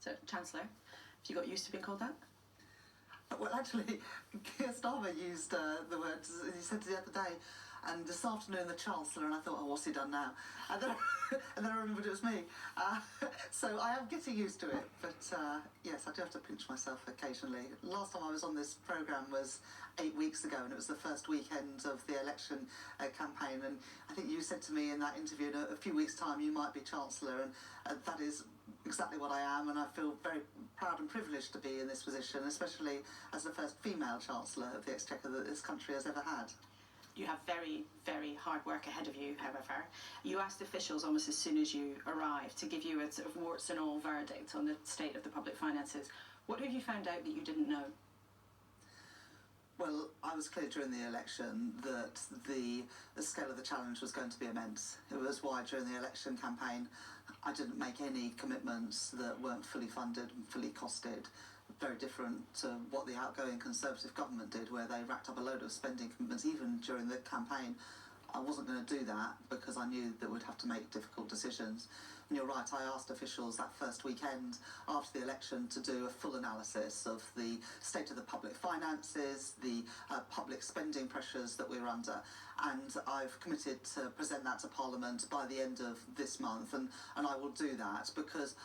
So, Chancellor, have you got used to being called that? Well, actually, Keir Starmer used the words, he said the other day, and this afternoon the Chancellor, and I thought, oh, what's he done now? And then, and then I remembered it was me. So I am getting used to it, but yes, I do have to pinch myself occasionally. Last time I was on this programme was 8 weeks ago, and it was the first weekend of the election campaign, and I think you said to me in that interview, in a few weeks' time you might be Chancellor, and that is exactly what I am, and I feel very proud and privileged to be in this position, especially as the first female Chancellor of the Exchequer that this country has ever had. You have very, very hard work ahead of you, however. You asked officials almost as soon as you arrived to give you a sort of warts and all verdict on the state of the public finances. What have you found out that you didn't know? Well, I was clear during the election that the scale of the challenge was going to be immense. It was why during the election campaign I didn't make any commitments that weren't fully funded and fully costed. Very different to what the outgoing Conservative government did, where they racked up a load of spending commitments even during the campaign. I wasn't going to do that because I knew that we'd have to make difficult decisions. And you're right, I asked officials that first weekend after the election to do a full analysis of the state of the public finances, the public spending pressures that we're under, and I've committed to present that to Parliament by the end of this month, and I will do that because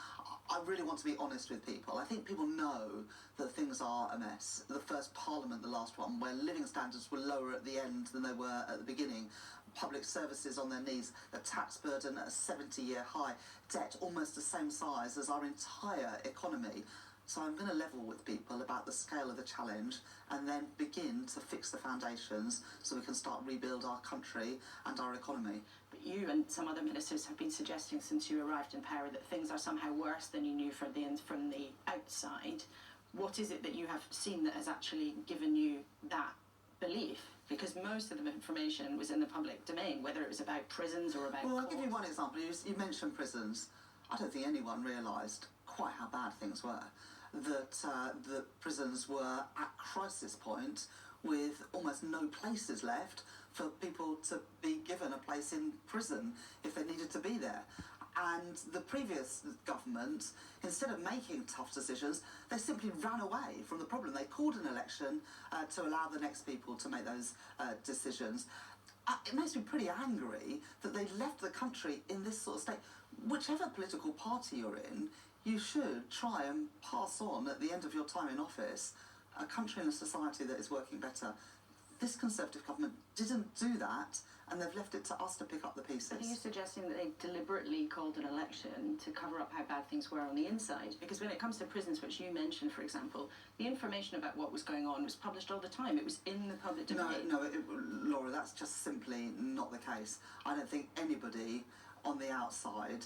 I really want to be honest with people. I think people know that things are a mess. The first Parliament, the last one, where living standards were lower at the end than they were at the beginning, public services on their knees, a tax burden at a 70-year high, debt almost the same size as our entire economy. So I'm going to level with people about the scale of the challenge and then begin to fix the foundations so we can start rebuild our country and our economy. But you and some other ministers have been suggesting since you arrived in power that things are somehow worse than you knew from the outside. What is it that you have seen that has actually given you that belief? Because most of the information was in the public domain, whether it was about prisons or about Well, courts. I'll give you one example. You mentioned prisons. I don't think anyone realised quite how bad things were. That the prisons were at crisis point with almost no places left for people to be given a place in prison if they needed to be there. And the previous government, instead of making tough decisions, they simply ran away from the problem. They called an election to allow the next people to make those decisions. It makes me pretty angry that they left the country in this sort of state. Whichever political party you're in, you should try and pass on at the end of your time in office a country and a society that is working better. This Conservative government didn't do that, and they've left it to us to pick up the pieces. Are you suggesting that they deliberately called an election to cover up how bad things were on the inside? Because when it comes to prisons, which you mentioned, for example, the information about what was going on was published all the time. It was in the public domain. No, Laura, that's just simply not the case. I don't think anybody on the outside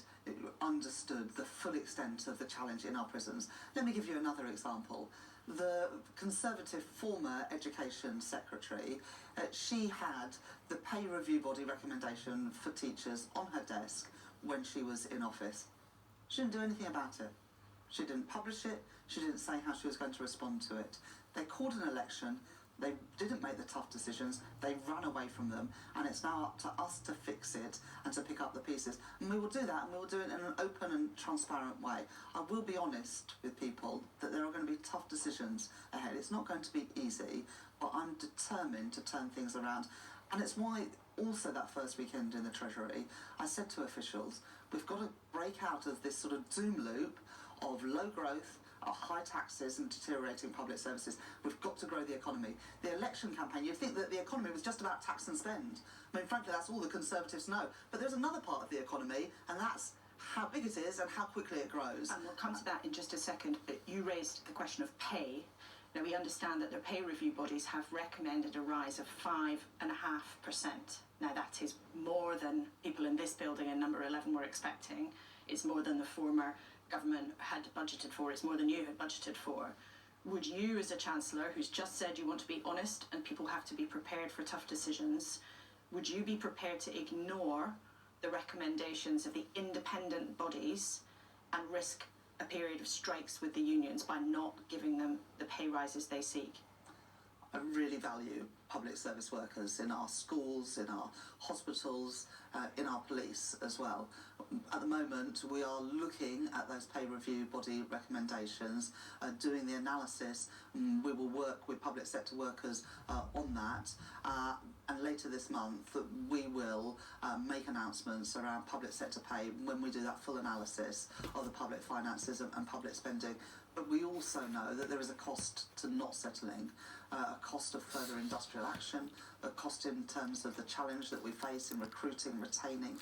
understood the full extent of the challenge in our prisons. Let me give you another example. The Conservative former Education Secretary, she had the pay review body recommendation for teachers on her desk when she was in office. She didn't do anything about it. She didn't publish it. She didn't say how she was going to respond to it. They called an election. They didn't make the tough decisions, they ran away from them, and it's now up to us to fix it and to pick up the pieces. And we will do that, and we will do it in an open and transparent way. I will be honest with people that there are going to be tough decisions ahead. It's not going to be easy, but I'm determined to turn things around. And it's why also that first weekend in the Treasury, I said to officials, we've got to break out of this sort of doom loop of low growth, high taxes and deteriorating public services. We've got to grow the economy. The election campaign, you'd think that the economy was just about tax and spend. I mean, frankly, that's all the Conservatives know. But there's another part of the economy, and that's how big it is and how quickly it grows. And we'll come to that in just a second, but you raised the question of pay. Now, we understand that the pay review bodies have recommended a rise of 5.5%. Now, that is more than people in this building in number 11 were expecting. It's more than the former government had budgeted for. It's more than you had budgeted for. Would you, as a Chancellor who's just said you want to be honest and people have to be prepared for tough decisions, would you be prepared to ignore the recommendations of the independent bodies and risk a period of strikes with the unions by not giving them the pay rises they seek? really value public service workers in our schools, in our hospitals, in our police as well. At the moment, we are looking at those pay review body recommendations, doing the analysis. We will work with public sector workers on that. And later this month, we will make announcements around public sector pay when we do that full analysis of the public finances and public spending. But we also know that there is a cost to not settling, a cost of further industrial action, a cost in terms of the challenge that we face in recruiting, retaining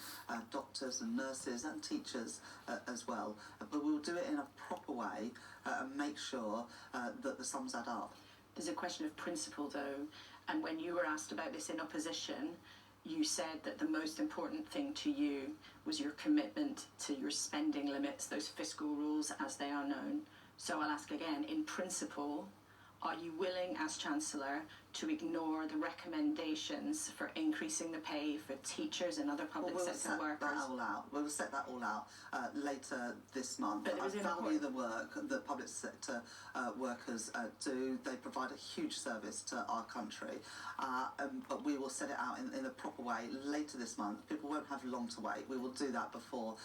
doctors and nurses and teachers as well. But we'll do it in a proper way and make sure that the sums add up. There's a question of principle, though, and when you were asked about this in opposition, you said that the most important thing to you was your commitment to your spending limits, those fiscal rules as they are known. So I'll ask again, in principle, are you willing as Chancellor to ignore the recommendations for increasing the pay for teachers and other public sector workers? We'll set that all out later this month. But I value the work that public sector workers do. They provide a huge service to our country. But we will set it out in a proper way later this month. People won't have long to wait. We will do that before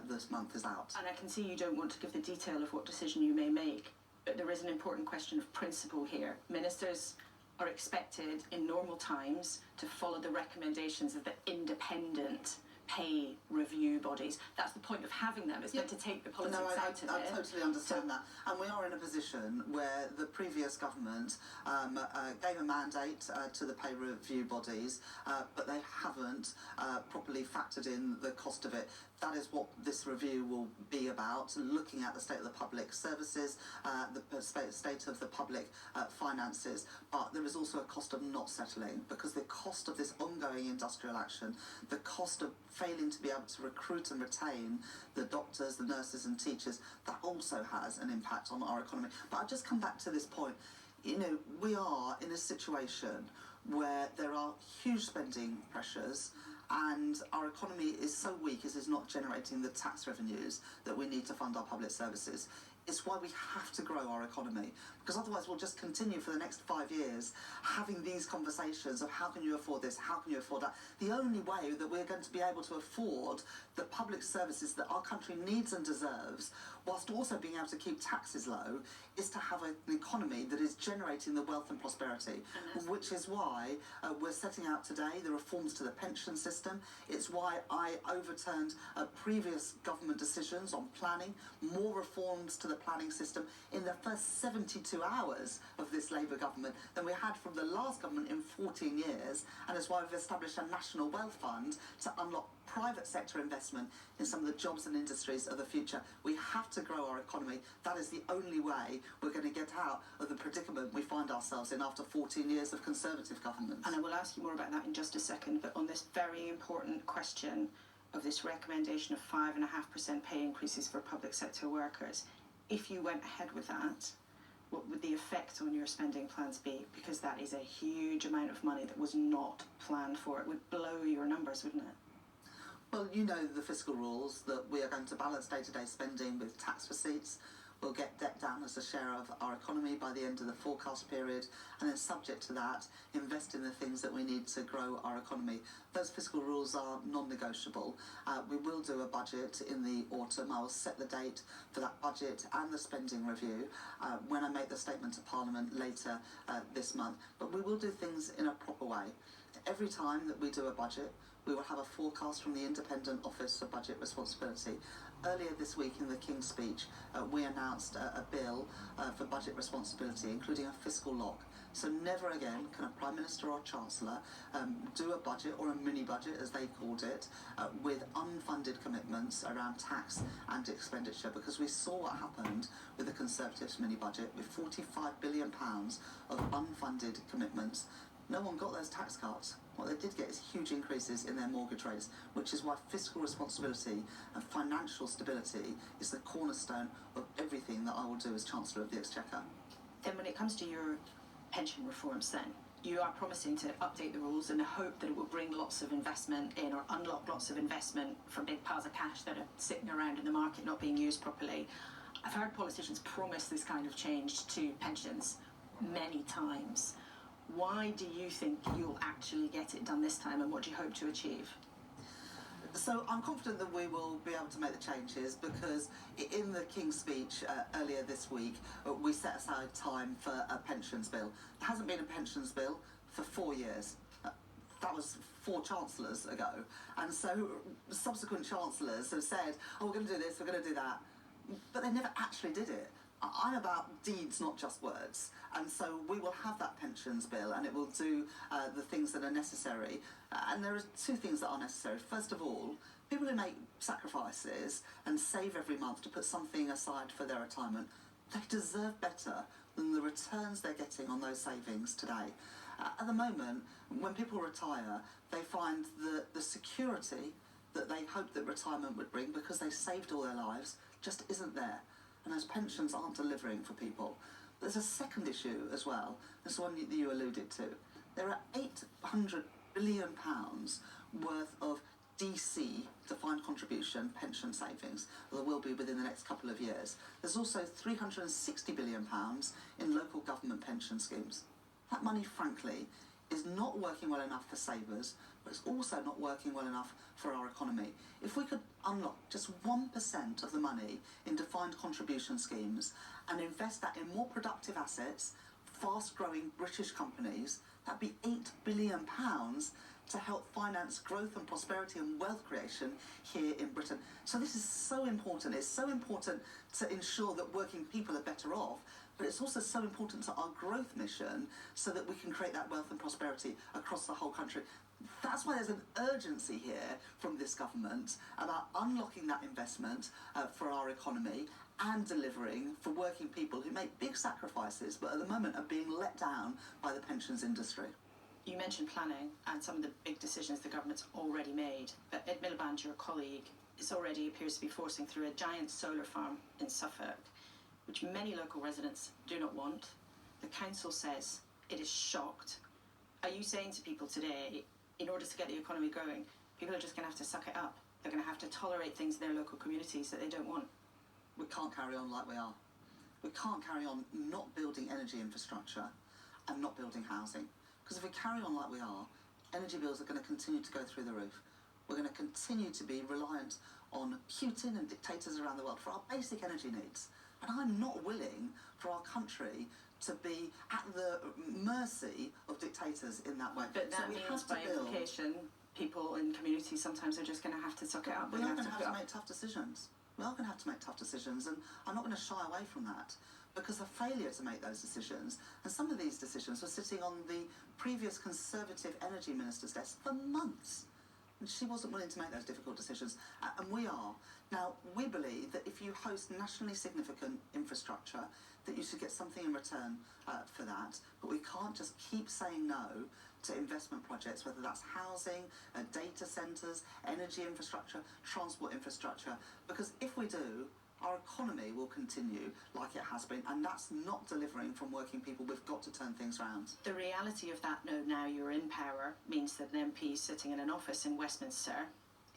this month is out. And I can see you don't want to give the detail of what decision you may make. But there is an important question of principle here. Ministers are expected in normal times to follow the recommendations of the independent pay review bodies. That's the point of having them. It's meant to take the politics out of it. I totally understand that. And we are in a position where the previous government gave a mandate to the pay review bodies, but they haven't properly factored in the cost of it. That is what this review will be about, looking at the state of the public services, the state of the public finances. But there is also a cost of not settling, because the cost of this ongoing industrial action, the cost of failing to be able to recruit and retain the doctors, the nurses and teachers, that also has an impact on our economy. But I've just come back to this point. You know, we are in a situation where there are huge spending pressures, and our economy is so weak as it's not generating the tax revenues that we need to fund our public services. It's why we have to grow our economy, because otherwise we'll just continue for the next 5 years having these conversations of how can you afford this, how can you afford that. The only way that we're going to be able to afford the public services that our country needs and deserves, whilst also being able to keep taxes low, is to have an economy that is generating the wealth and prosperity, which is why we're setting out today the reforms to the pension system. It's why I overturned previous government decisions on planning, more reforms to the planning system in the first 72 hours of this Labour government than we had from the last government in 14 years, and it's why we've established a national wealth fund to unlock private sector investment in some of the jobs and industries of the future. We have to grow our economy. That is the only way we're going to get out of the predicament we find ourselves in after 14 years of Conservative government. And I will ask you more about that in just a second, but on this very important question of this recommendation of 5.5% pay increases for public sector workers, if you went ahead with that, what would the effect on your spending plans be? Because that is a huge amount of money that was not planned for. It would blow your numbers, wouldn't it? Well, you know the fiscal rules, that we are going to balance day-to-day spending with tax receipts. We'll get debt down as a share of our economy by the end of the forecast period, and then subject to that, invest in the things that we need to grow our economy. Those fiscal rules are non-negotiable. We will do a budget in the autumn. I will set the date for that budget and the spending review when I make the statement to Parliament later this month. But we will do things in a proper way. Every time that we do a budget, we will have a forecast from the Independent Office for Budget Responsibility. Earlier this week in the King's Speech, we announced a bill for budget responsibility, including a fiscal lock. So never again can a Prime Minister or Chancellor do a budget, or a mini-budget as they called it, with unfunded commitments around tax and expenditure, because we saw what happened with the Conservatives' mini-budget, with £45 billion of unfunded commitments. No one got those tax cuts. What they did get is huge increases in their mortgage rates, which is why fiscal responsibility and financial stability is the cornerstone of everything that I will do as Chancellor of the Exchequer. Then when it comes to your pension reforms then, you are promising to update the rules in the hope that it will bring lots of investment in, or unlock lots of investment from big piles of cash that are sitting around in the market not being used properly. I've heard politicians promise this kind of change to pensions many times. Why do you think you'll actually get it done this time, and what do you hope to achieve? So I'm confident that we will be able to make the changes because in the King's speech earlier this week, we set aside time for a pensions bill. There hasn't been a pensions bill for 4 years. That was 4 chancellors ago. And so subsequent chancellors have said, oh, we're going to do this, we're going to do that. But they never actually did it. I'm about deeds, not just words. And so we will have that pensions bill and it will do the things that are necessary. And there are 2 things that are necessary. First of all, people who make sacrifices and save every month to put something aside for their retirement, they deserve better than the returns they're getting on those savings today. At the moment, when people retire, they find that the security that they hoped that retirement would bring because they saved all their lives just isn't there. And those pensions aren't delivering for people. There's a second issue as well, this one that you alluded to. There are £800 billion worth of DC, defined contribution, pension savings. There will be within the next couple of years. There's also £360 billion in local government pension schemes. That money, frankly, is not working well enough for savers, but it's also not working well enough for our economy. If we could unlock just 1% of the money in defined contribution schemes and invest that in more productive assets, fast-growing British companies, that'd be £8 billion to help finance growth and prosperity and wealth creation here in Britain. So this is so important. It's so important to ensure that working people are better off, but it's also so important to our growth mission so that we can create that wealth and prosperity across the whole country. That's why there's an urgency here from this government about unlocking that investment for our economy and delivering for working people who make big sacrifices but at the moment are being let down by the pensions industry. You mentioned planning and some of the big decisions the government's already made, but Ed Miliband, your colleague, already appears to be forcing through a giant solar farm in Suffolk, which many local residents do not want. The council says it is shocked. Are you saying to people today, in order to get the economy going, people are just going to have to suck it up? They're going to have to tolerate things in their local communities that they don't want? We can't carry on like we are. We can't carry on not building energy infrastructure and not building housing. Because if we carry on like we are, energy bills are going to continue to go through the roof. We're going to continue to be reliant on Putin and dictators around the world for our basic energy needs. And I'm not willing for our country to be at the mercy of dictators in that way. But that means, by implication, people in communities sometimes are just going to have to suck it up. We are going to have to make tough decisions. We are going to have to make tough decisions, and I'm not going to shy away from that. Because a failure to make those decisions, and some of these decisions were sitting on the previous Conservative Energy Minister's desk for months. And she wasn't willing to make those difficult decisions, and we are. Now, we believe that if you host nationally significant infrastructure, that you should get something in return for that, but we can't just keep saying no to investment projects, whether that's housing, data centres, energy infrastructure, transport infrastructure, because if we do, our economy will continue like it has been, and that's not delivering from working people. We've got to turn things around. The reality of that, now you're in power, means that an MP sitting in an office in Westminster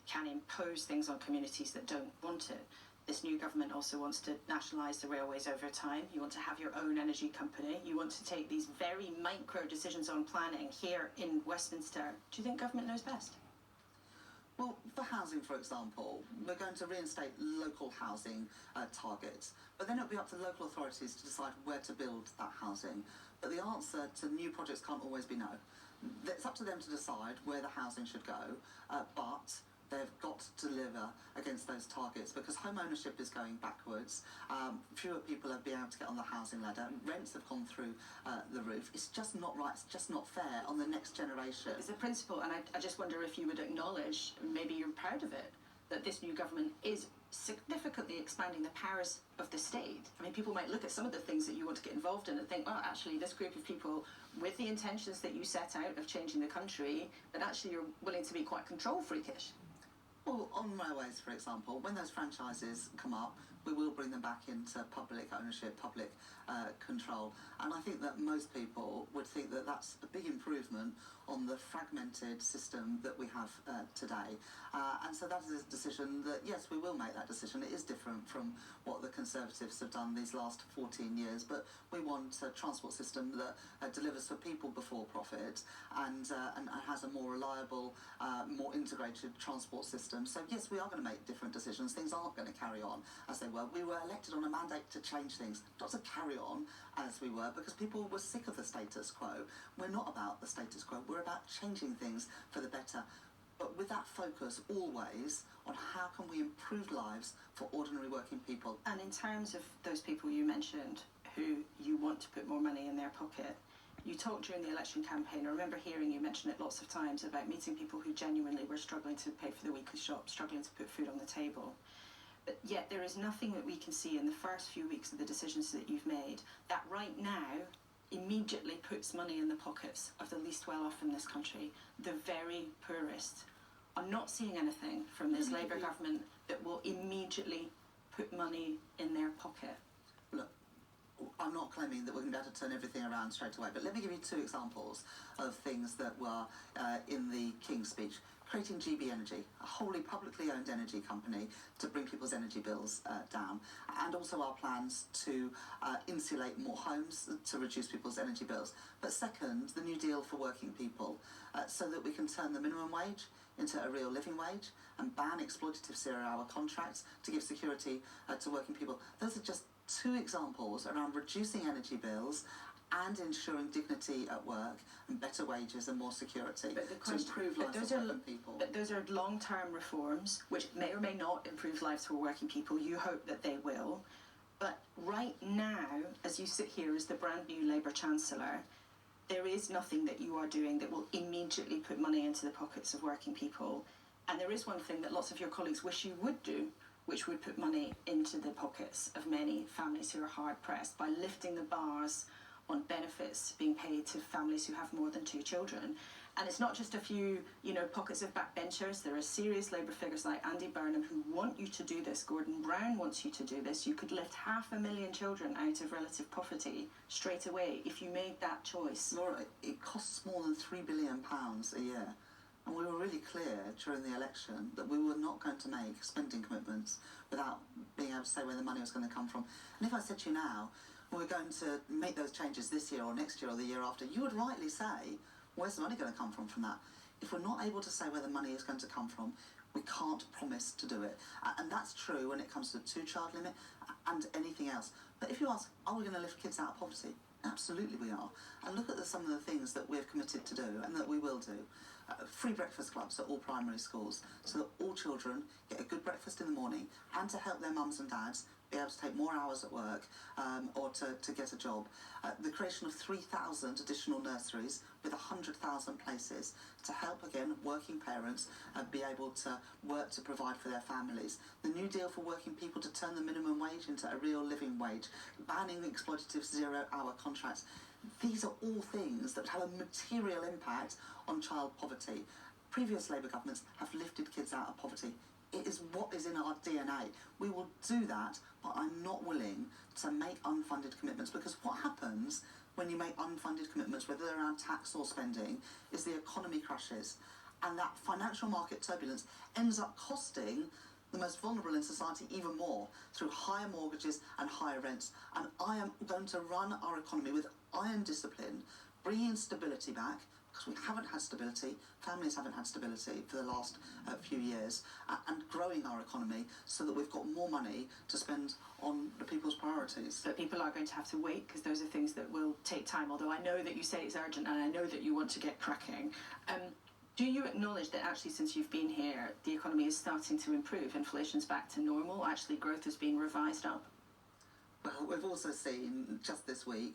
can impose things on communities that don't want it. This new government also wants to nationalise the railways over time. You want to have your own energy company. You want to take these very micro decisions on planning here in Westminster. Do you think government knows best? Well, for housing, for example, we're going to reinstate local housing targets, but then it'll be up to local authorities to decide where to build that housing. But the answer to new projects can't always be no. It's up to them to decide where the housing should go, but they've got to deliver against those targets because home ownership is going backwards. Fewer people have been able to get on the housing ladder. Rents have gone through the roof. It's just not right. It's just not fair on the next generation. It's a principle, and I just wonder if you would acknowledge, maybe you're proud of it, that this new government is significantly expanding the powers of the state. I mean, people might look at some of the things that you want to get involved in and think, well, actually, this group of people with the intentions that you set out of changing the country, but actually you're willing to be quite control freakish. Well, on railways, for example, when those franchises come up, we will bring them back into public ownership, public control. And I think that most people would think that that's a big improvement on the fragmented system that we have today. And so that is a decision that, yes, we will make that decision. It is different from what the Conservatives have done these last 14 years, but we want a transport system that delivers for people before profit and has a more reliable, more integrated transport system. So yes, we are going to make different decisions. Things aren't going to carry on as they were. We were elected on a mandate to change things, not to carry on as we were, because people were sick of the status quo. We're not about the status quo. We're about changing things for the better, but with that focus always on how can we improve lives for ordinary working people. And in terms of those people you mentioned who you want to put more money in their pocket, you talked during the election campaign, I remember hearing you mention it lots of times, about meeting people who genuinely were struggling to pay for the weekly shop, struggling to put food on the table. But yet there is nothing that we can see in the first few weeks of the decisions that you've made that right now immediately puts money in the pockets of the least well off in this country, the very poorest. I'm not seeing anything from this Labour government that will immediately put money in their pocket. Look, I'm not claiming that we're going to be able to turn everything around straight away, but let me give you two examples of things that were in the King's speech. Creating GB Energy, a wholly publicly owned energy company to bring people's energy bills down, and also our plans to insulate more homes to reduce people's energy bills. But second, the New Deal for working people, so that we can turn the minimum wage into a real living wage and ban exploitative zero-hour contracts to give security to working people. Those are just two examples around reducing energy bills and ensuring dignity at work and better wages and more security to improve lives for working people. But those are long-term reforms which may or may not improve lives for working people. You hope that they will. But right now, as you sit here as the brand new Labour Chancellor, there is nothing that you are doing that will immediately put money into the pockets of working people. And there is one thing that lots of your colleagues wish you would do, which would put money into the pockets of many families who are hard-pressed by lifting the bars on benefits being paid to families who have more than 2 children. And it's not just a few, pockets of backbenchers. There are serious Labour figures like Andy Burnham who want you to do this. Gordon Brown wants you to do this. You could lift 500,000 children out of relative poverty straight away if you made that choice. Laura, it costs more than £3 billion a year. And we were really clear during the election that we were not going to make spending commitments without being able to say where the money was going to come from. And if I said to you now, we're going to make those changes this year or next year or the year after, you would rightly say, where's the money going to come from that? If we're not able to say where the money is going to come from, we can't promise to do it. And that's true when it comes to the 2-child limit and anything else. But if you ask, are we going to lift kids out of poverty? Absolutely we are. And look at some of the things that we've committed to do and that we will do. Free breakfast clubs at all primary schools so that all children get a good breakfast in the morning, and to help their mums and dads be able to take more hours at work or to get a job. The creation of 3,000 additional nurseries with 100,000 places to help, again, working parents be able to work to provide for their families. The New Deal for working people to turn the minimum wage into a real living wage. Banning exploitative zero-hour contracts. These are all things that have a material impact on child poverty. Previous Labour governments have lifted kids out of poverty. It is what is in our DNA. We will do that, but I'm not willing to make unfunded commitments, because what happens when you make unfunded commitments, whether they're around tax or spending, is the economy crashes. And that financial market turbulence ends up costing the most vulnerable in society even more through higher mortgages and higher rents. And I am going to run our economy with iron discipline, bringing stability back, because we haven't had stability, families haven't had stability for the last few years, and growing our economy so that we've got more money to spend on the people's priorities. But people are going to have to wait, because those are things that will take time, although I know that you say it's urgent and I know that you want to get cracking. Do you acknowledge that actually since you've been here, the economy is starting to improve? Inflation's back to normal, actually growth has been revised up? Well, we've also seen just this week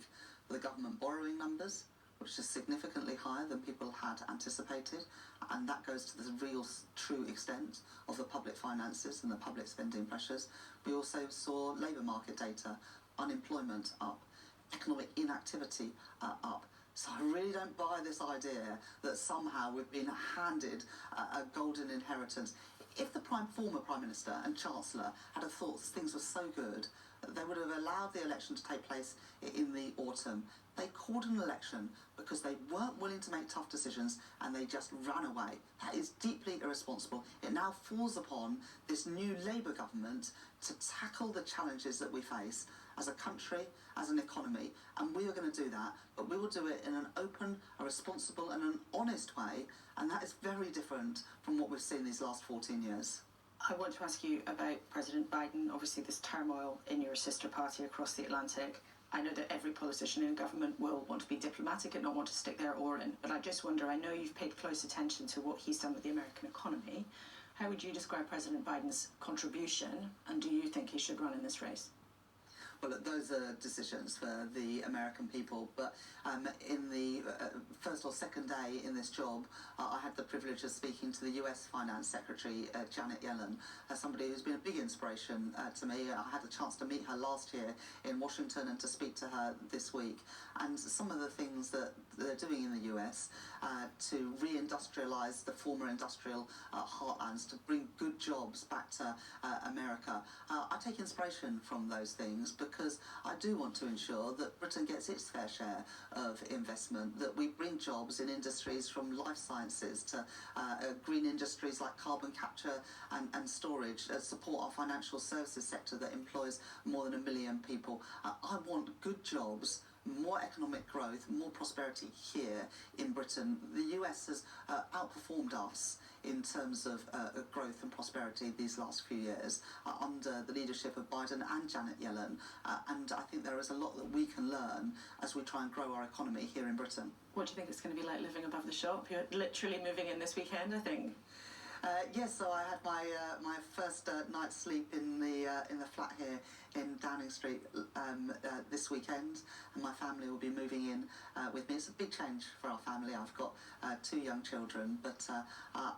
the government borrowing numbers, which is significantly higher than people had anticipated, and that goes to the real true extent of the public finances and the public spending pressures. We also saw labour market data, unemployment up, economic inactivity up. So I really don't buy this idea that somehow we've been handed a golden inheritance. If the former Prime Minister and Chancellor had have thought things were so good, they would have allowed the election to take place in the autumn. They called an election because they weren't willing to make tough decisions and they just ran away. That is deeply irresponsible. It now falls upon this new Labour government to tackle the challenges that we face as a country, as an economy, and we are going to do that, but we will do it in an open, a responsible and an honest way, and that is very different from what we've seen these last 14 years. I want to ask you about President Biden. Obviously, there's turmoil in your sister party across the Atlantic. I know that every politician in government will want to be diplomatic and not want to stick their oar in, but I just wonder, I know you've paid close attention to what he's done with the American economy. How would you describe President Biden's contribution, and do you think he should run in this race? Well, those are decisions for the American people, but in the first or second day in this job, I had the privilege of speaking to the US Finance Secretary, Janet Yellen, somebody who's been a big inspiration to me. I had the chance to meet her last year in Washington and to speak to her this week. And some of the things that they're doing in the US to reindustrialise the former industrial heartlands, to bring good jobs back to America. I take inspiration from those things because I do want to ensure that Britain gets its fair share of investment, that we bring jobs in industries from life sciences to green industries like carbon capture and storage, support our financial services sector that employs more than 1 million people. I want good jobs, more economic growth, more prosperity here in Britain. The US has outperformed us in terms of growth and prosperity these last few years under the leadership of Biden and Janet Yellen, and I think there is a lot that we can learn as we try and grow our economy here in Britain. What do you think it's going to be like living above the shop? You're literally moving in this weekend, I think. Yes, so I had my first night's sleep in the flat here in Downing Street this weekend, and my family will be moving in with me. It's a big change for our family. I've got 2 young children, but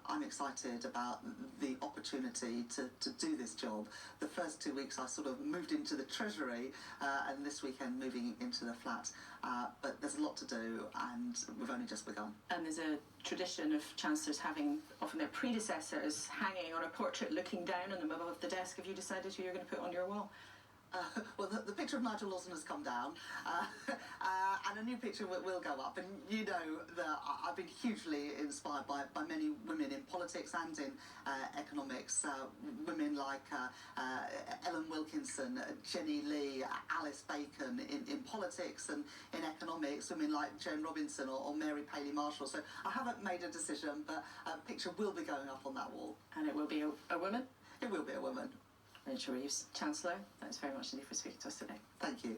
I'm excited about the opportunity to do this job. The first 2 weeks I sort of moved into the Treasury, and this weekend moving into the flat. But there's a lot to do, and we've only just begun. And there's a tradition of chancellors having often their predecessors hanging on a portrait looking down on them above the desk. Have you decided who you're going to put on your wall? Well, the picture of Nigel Lawson has come down, and a new picture will go up. And you know that I've been hugely inspired by many women in politics and in economics. Women like Ellen Wilkinson, Jenny Lee, Alice Bacon in politics and in economics. Women like Joan Robinson or Mary Paley Marshall. So I haven't made a decision, but a picture will be going up on that wall. And it will be a woman? It will be a woman. Rachel Reeves, Chancellor, thanks very much indeed for speaking to us today. Thank you.